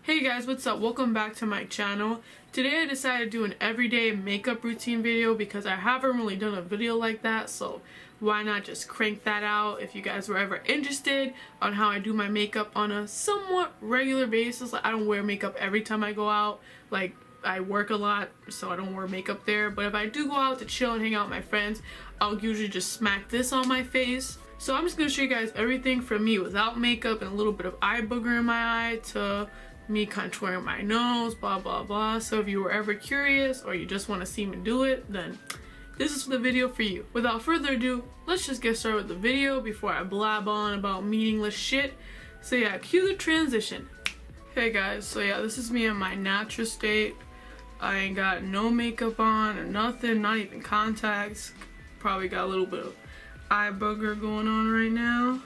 Hey guys, what's up? Welcome back to my channel. Today I decided to do an everyday makeup routine video because I haven't really done a video like that, so why not just crank that out. If you guys were ever interested on how I do my makeup on a somewhat regular basis, like I don't wear makeup every time I go out, like I work a lot so I don't wear makeup there, but if I do go out to chill and hang out with my friends, I'll usually just smack this on my face. So I'm just going to show you guys everything from me without makeup and a little bit of eye booger in my eye to me contouring my nose, blah blah blah. So if you were ever curious or you just want to see me do it, then this is the video for you. Without further ado, let's just get started with the video before I blab on about meaningless shit. So yeah, cue the transition. Hey guys, so yeah, this is me in my natural state. I ain't got no makeup on or nothing, not even contacts. Probably got a little bit of eye booger going on right now.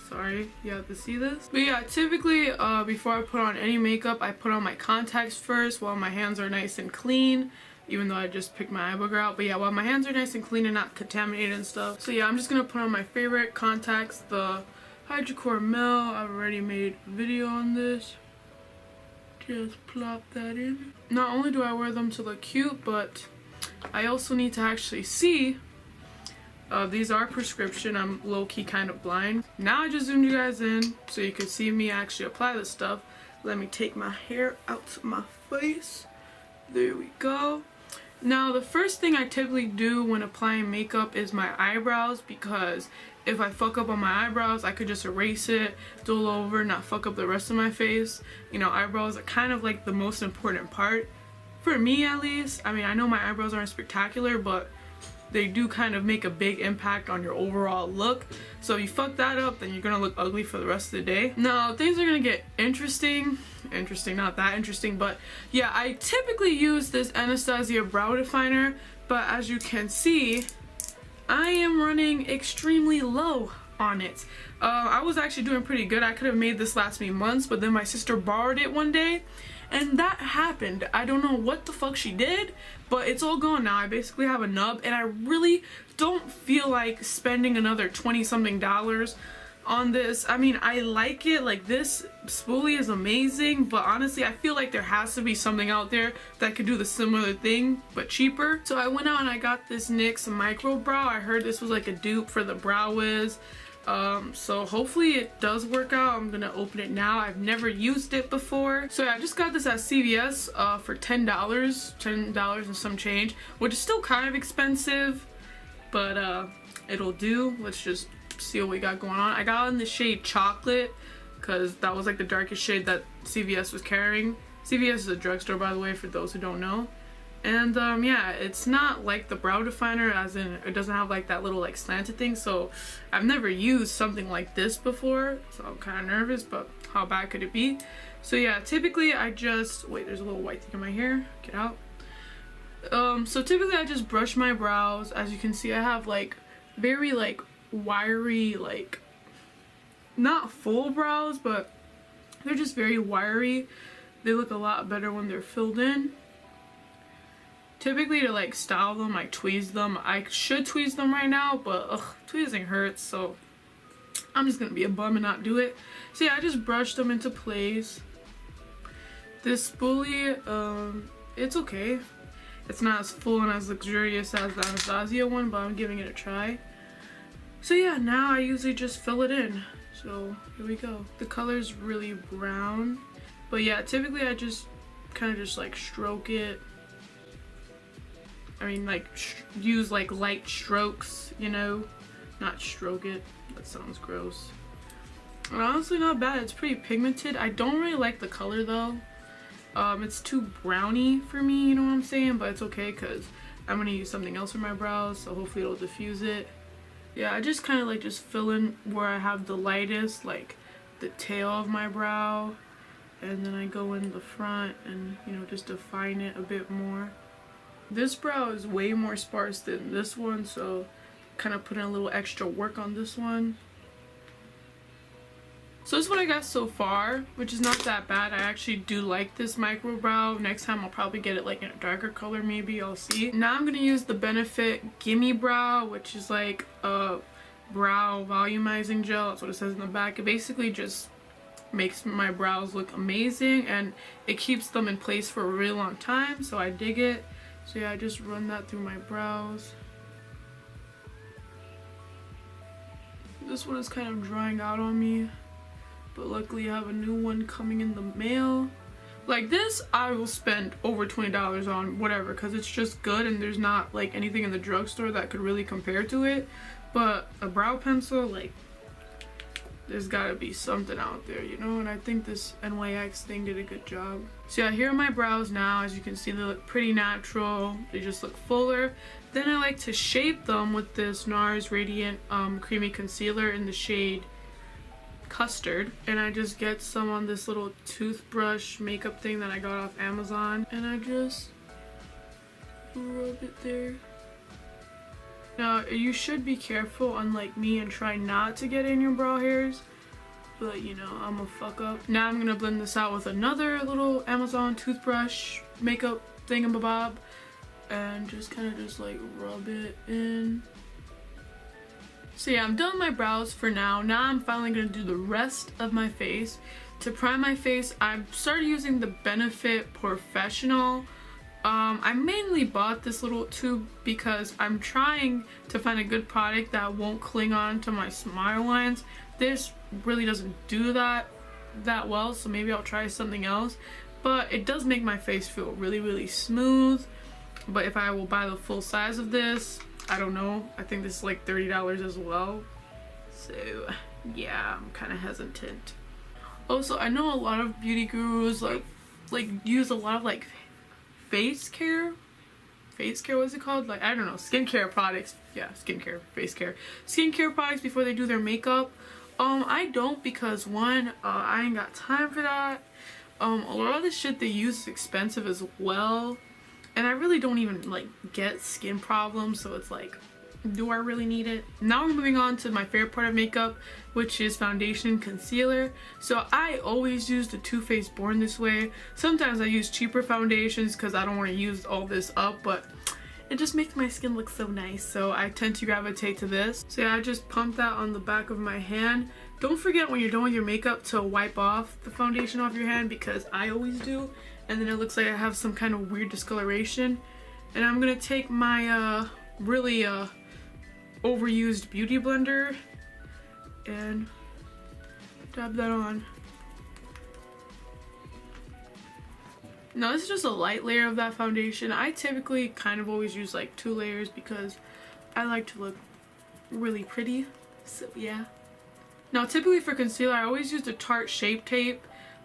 Sorry, you have to see this. But yeah, typically before I put on any makeup, I put on my contacts first while my hands are nice and clean, even though I just picked my eye booger out. But yeah, while my hands are nice and clean and not contaminated and stuff. So yeah, I'm just gonna put on my favorite contacts, the Hydrocore Mel. I've already made a video on this. Just plop that in. Not only do I wear them to look cute, but I also need to actually see. These are prescription. I'm low-key kind of blind. Now I just zoomed you guys in so you can see me actually apply this stuff. Let me take my hair out to my face. There we go. Now the first thing I typically do when applying makeup is my eyebrows, because if I fuck up on my eyebrows, I could just erase it, do it over, not fuck up the rest of my face. You know, eyebrows are kind of like the most important part. For me at least. I mean, I know my eyebrows aren't spectacular, but they do kind of make a big impact on your overall look. So if you fuck that up, then you're gonna look ugly for the rest of the day. Now things are gonna get interesting, not that interesting, but yeah, I typically use this Anastasia brow definer, but as you can see, I am running extremely low on it. I was actually doing pretty good. I could have made this last me months, but then my sister borrowed it one day and that happened. I don't know what the fuck she did, but it's all gone now. I basically have a nub and I really don't feel like spending another 20 something dollars on this. I mean, I like it, like this spoolie is amazing, but honestly I feel like there has to be something out there that could do the similar thing but cheaper. So I went out and I got this NYX Micro Brow. I heard this was like a dupe for the Brow Wiz. So hopefully it does work out. I'm gonna open it now. I've never used it before. So yeah, I just got this at CVS for $10 and some change, which is still kind of expensive, but it'll do. Let's just see what we got going on. I got in the shade Chocolate because that was like the darkest shade that CVS was carrying. CVS is a drugstore, by the way, for those who don't know. And yeah, it's not like the brow definer, as in it doesn't have like that little like slanted thing, so I've never used something like this before, so I'm kind of nervous, but how bad could it be? So yeah, typically I just wait, there's a little white thing in my hair, get out. So typically I just brush my brows. As you can see, I have like very like wiry, like not full brows, but they're just very wiry. They look a lot better when they're filled in. Typically to like style them, I tweeze them. I should tweeze them right now, but ugh, tweezing hurts, so I'm just gonna be a bum and not do it. So yeah, I just brushed them into place. This spoolie, it's okay. It's not as full and as luxurious as the Anastasia one, but I'm giving it a try. So yeah, now I usually just fill it in. So here we go. The color's really brown, but yeah, typically I just kind of just like stroke it. I mean, like use like light strokes, you know, not stroke it. That sounds gross. But honestly, not bad. It's pretty pigmented. I don't really like the color though. It's too browny for me, you know what I'm saying? But it's okay because I'm gonna use something else for my brows, so hopefully it'll diffuse it. Yeah, I just kind of like just fill in where I have the lightest, like the tail of my brow, and then I go in the front and, you know, just define it a bit more. This brow is way more sparse than this one, so kind of put in a little extra work on this one. So this is what I got so far, which is not that bad. I actually do like this micro brow. Next time I'll probably get it like in a darker color, maybe, I'll see. Now I'm gonna use the Benefit Gimme Brow, which is like a brow volumizing gel. That's what it says in the back. It basically just makes my brows look amazing, and it keeps them in place for a really long time, so I dig it. So yeah, I just run that through my brows. This one is kind of drying out on me, but luckily I have a new one coming in the mail. Like this, I will spend over $20 on whatever, because it's just good and there's not like anything in the drugstore that could really compare to it. But a brow pencil, like, there's gotta be something out there, you know? And I think this NYX thing did a good job. So yeah, here are my brows now. As you can see, they look pretty natural. They just look fuller. Then I like to shape them with this NARS Radiant Creamy Concealer in the shade Custard. And I just get some on this little toothbrush makeup thing that I got off Amazon. And I just rub it there. Now, you should be careful, unlike me, and try not to get in your brow hairs. But, you know, I'm a fuck up. Now I'm gonna blend this out with another little Amazon toothbrush makeup thingamabob. And just kind of just like rub it in. So yeah, I'm done with my brows for now. Now I'm finally gonna do the rest of my face. To prime my face, I've started using the Benefit Professional. I mainly bought this little tube because I'm trying to find a good product that won't cling on to my smile lines. This really doesn't do that well, so maybe I'll try something else. But it does make my face feel really, really smooth. But if I will buy the full size of this, I don't know. I think this is like $30 as well. So yeah, I'm kind of hesitant. Also, I know a lot of beauty gurus like use a lot of like face care, what's it called? Like, I don't know, skincare products. Yeah, skincare, face care. Skincare products before they do their makeup. I don't, because one, I ain't got time for that. A lot of the shit they use is expensive as well. And I really don't even like get skin problems, so it's like, do I really need it? Now we're moving on to my favorite part of makeup, which is foundation concealer. So I always use the Too Faced Born This Way. Sometimes I use cheaper foundations because I don't want to use all this up, but it just makes my skin look so nice, so I tend to gravitate to this. So yeah, I just pump that on the back of my hand. Don't forget when you're done with your makeup to wipe off the foundation off your hand, because I always do, and then it looks like I have some kind of weird discoloration. And I'm gonna take my really overused beauty blender and dab that on. Now this is just a light layer of that foundation. I typically kind of always use like 2 layers because I like to look really pretty, so yeah. Now typically for concealer I always use the Tarte Shape Tape.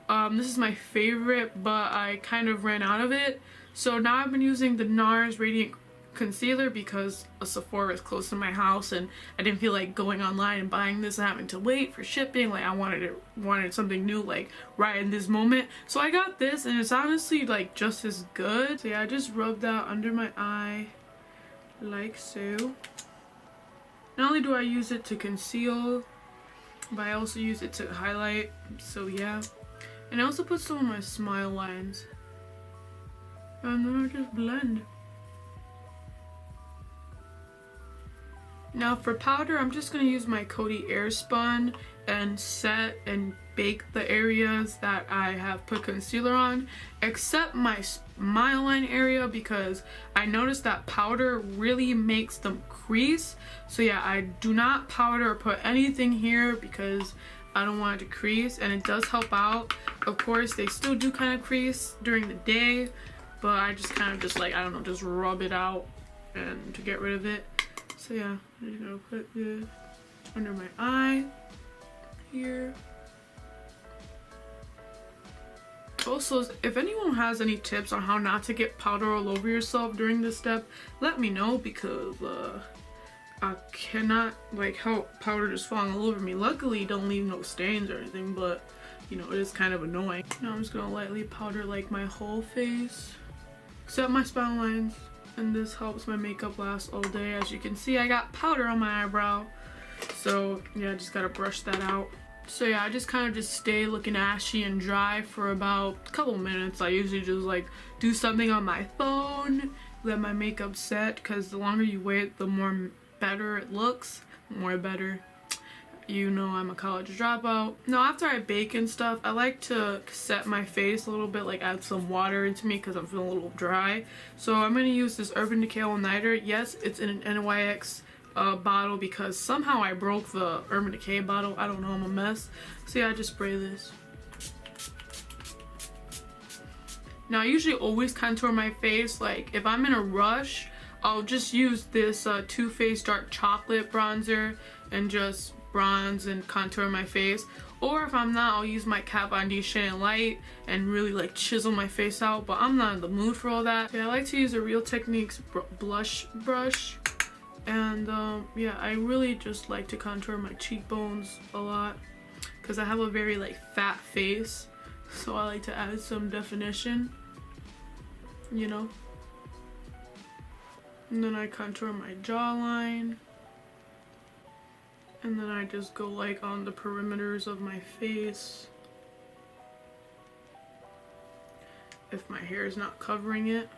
This is my favorite, but I kind of ran out of it. So now I've been using the NARS Radiant Concealer because a Sephora is close to my house and I didn't feel like going online and buying this and having to wait for shipping. Like I wanted something new like right in this moment. So I got this and it's honestly like just as good. So yeah, I just rubbed that under my eye like so. Not only do I use it to conceal, but I also use it to highlight. So yeah. And I also put some of my smile lines. And then I just blend. Now for powder, I'm just going to use my Coty Airspun and set and bake the areas that I have put concealer on, except my smile line area, because I noticed that powder really makes them crease. So yeah, I do not powder or put anything here because I don't want it to crease, and it does help out. Of course, they still do kind of crease during the day, but I just kind of just like, I don't know, just rub it out and to get rid of it. So yeah, I'm just gonna put this under my eye here. Also, if anyone has any tips on how not to get powder all over yourself during this step, let me know, because I cannot like how powder just falling all over me. Luckily it don't leave no stains or anything, but you know, it is kind of annoying. Now I'm just gonna lightly powder like my whole face except my smile lines, and this helps my makeup last all day. As you can see, I got powder on my eyebrow, so yeah, I just gotta brush that out. So yeah, I just kind of just stay looking ashy and dry for about a couple minutes. I usually just like do something on my phone, let my makeup set, because the longer you wait, the more better it looks. you know I'm a college dropout. Now after I bake and stuff, I like to set my face a little bit, like add some water into me because I'm feeling a little dry. So I'm going to use this Urban Decay All Nighter. Yes, it's in an NYX bottle because somehow I broke the Urban Decay bottle. I don't know, I'm a mess. So yeah, I just spray this. Now I usually always contour my face. Like if I'm in a rush, I'll just use this Too Faced Dark Chocolate bronzer and just bronze and contour my face. Or if I'm not, I'll use my Kat Von D Shine Light and really like chisel my face out, but I'm not in the mood for all that. Yeah, I like to use a Real Techniques blush brush, and yeah, I really just like to contour my cheekbones a lot because I have a very like fat face, so I like to add some definition, you know. And then I contour my jawline. And then I just go like on the perimeters of my face if my hair is not covering it.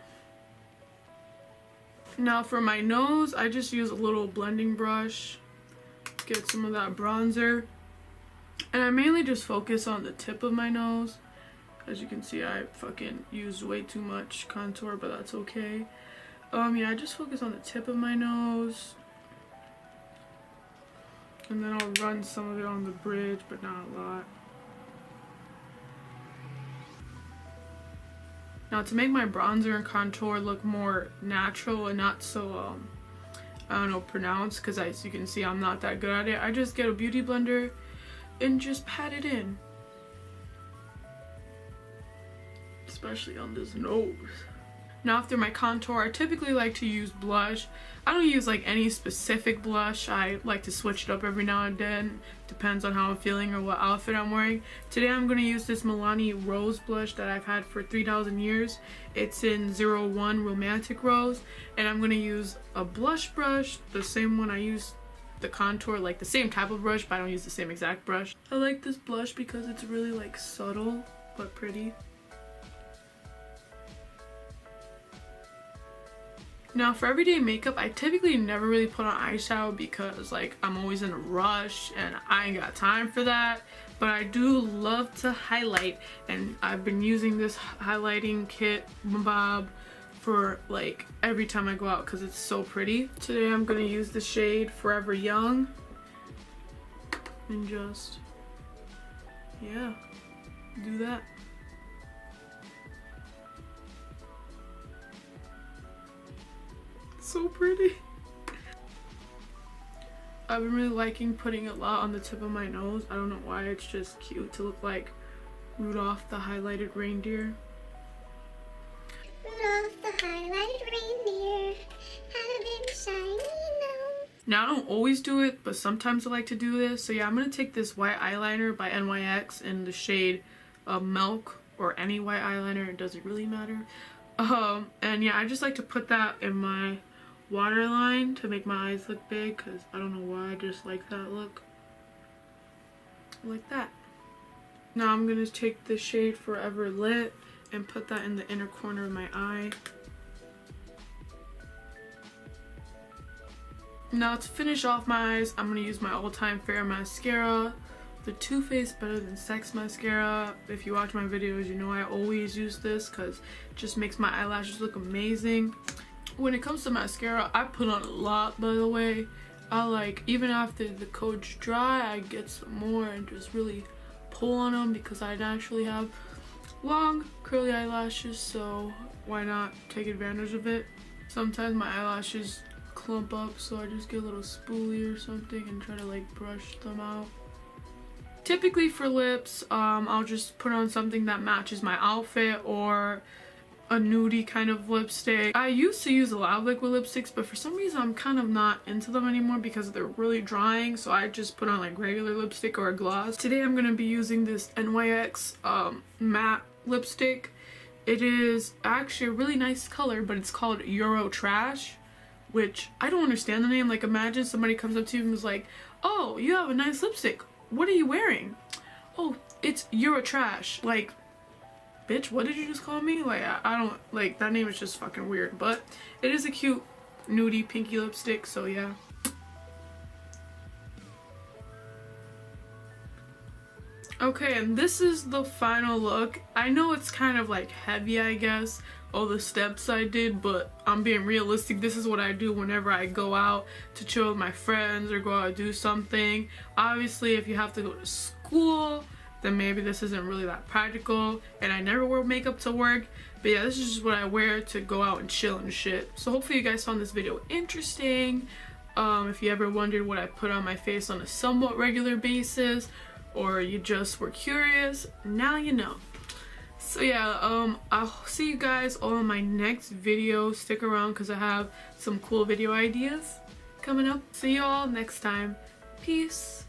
Now for my nose, I just use a little blending brush, get some of that bronzer. And I mainly just focus on the tip of my nose. As you can see, I fucking used way too much contour, but that's okay. Yeah, I just focus on the tip of my nose. And then I'll run some of it on the bridge, but not a lot. Now to make my bronzer and contour look more natural and not so, I don't know, pronounced, because as you can see, I'm not that good at it. I just get a beauty blender and just pat it in. Especially on this nose. Now after my contour, I typically like to use blush. I don't use like any specific blush. I like to switch it up every now and then. Depends on how I'm feeling or what outfit I'm wearing. Today I'm going to use this Milani Rose blush that I've had for 3,000 years. It's in 01 Romantic Rose. And I'm going to use a blush brush, the same one I use the contour, like the same type of brush, but I don't use the same exact brush. I like this blush because it's really like subtle but pretty. Now for everyday makeup, I typically never really put on eyeshadow because like I'm always in a rush and I ain't got time for that. But I do love to highlight, and I've been using this highlighting kit Bob for like every time I go out because it's so pretty. Today I'm going to use the shade Forever Young and just, yeah, do that. So pretty. I've been really liking putting a lot on the tip of my nose. I don't know why, it's just cute to look like Rudolph the highlighted reindeer. Rudolph the highlighted reindeer had been shiny now. I don't always do it, but sometimes I like to do this. So yeah, I'm gonna take this white eyeliner by NYX in the shade Milk, or any white eyeliner, it doesn't really matter. And yeah, I just like to put that in my waterline to make my eyes look big, because I don't know why, I just like that look. Like that. Now I'm going to take the shade Forever Lit and put that in the inner corner of my eye. Now to finish off my eyes, I'm going to use my all-time favorite mascara, the Too Faced Better Than Sex mascara. If you watch my videos, you know I always use this because it just makes my eyelashes look amazing. When it comes to mascara, I put on a lot, by the way. I like, even after the coats dry, I get some more and just really pull on them because I naturally have long curly eyelashes, so why not take advantage of it. Sometimes my eyelashes clump up, so I just get a little spoolie or something and try to like brush them out. Typically for lips, I'll just put on something that matches my outfit or a nudie kind of lipstick. I used to use a lot of liquid lipsticks, but for some reason I'm kind of not into them anymore because they're really drying, so I just put on like regular lipstick or a gloss. Today I'm going to be using this NYX matte lipstick. It is actually a really nice color, but it's called Euro Trash, which I don't understand the name. Like, imagine somebody comes up to you and is like, oh, you have a nice lipstick. What are you wearing? Oh, it's Euro Trash. Like, bitch, what did you just call me? Like, I don't, like, that name is just fucking weird, but it is a cute nudie pinky lipstick, so yeah. Okay, and this is the final look. I know it's kind of like heavy, I guess, all the steps I did, but I'm being realistic. This is what I do whenever I go out to chill with my friends or go out and do something. Obviously, if you have to go to school, then maybe this isn't really that practical, and I never wear makeup to work. But yeah, this is just what I wear to go out and chill and shit. So hopefully you guys found this video interesting. If you ever wondered what I put on my face on a somewhat regular basis, or you just were curious, now you know. So yeah, I'll see you guys all in my next video. Stick around because I have some cool video ideas coming up. See you all next time. Peace.